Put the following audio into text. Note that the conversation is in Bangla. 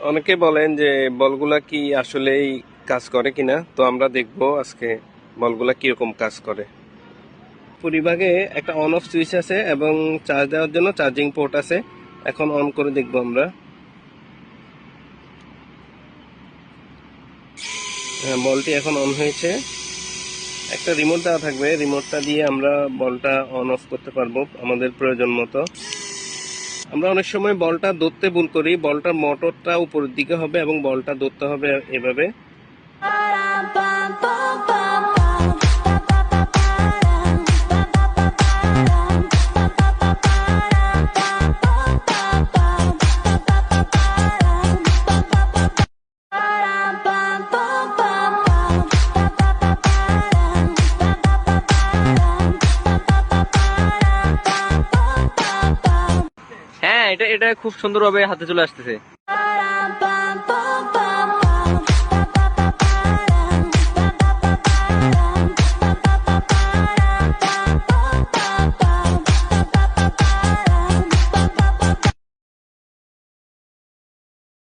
অনেকে বলেন যে বলগুলা কি আসলেই কাজ করে কিনা, তো আমরা দেখবো আজকে বলগুলা কিরকম কাজ করে। পরিভাগে একটা অন অফ সুইচ আছে এবং চার্জ দেওয়ার জন্য চার্জিং পোর্ট আছে। এখন অন করে দেখবো আমরা। হ্যাঁ, বলটি এখন অন হয়েছে। একটা রিমোট দেওয়া থাকবে, রিমোটটা দিয়ে আমরা বলটা অন অফ করতে পারবো আমাদের প্রয়োজন মতো। আমরা অনেক সময় বলটা ধরতে ভুল করি, বলটার মোটরটা উপরের দিকে হবে এবং বলটা ধরতে হবে এভাবে। হ্যাঁ, এটা এটা খুব সুন্দরভাবে হাতে চলে আসতেছে।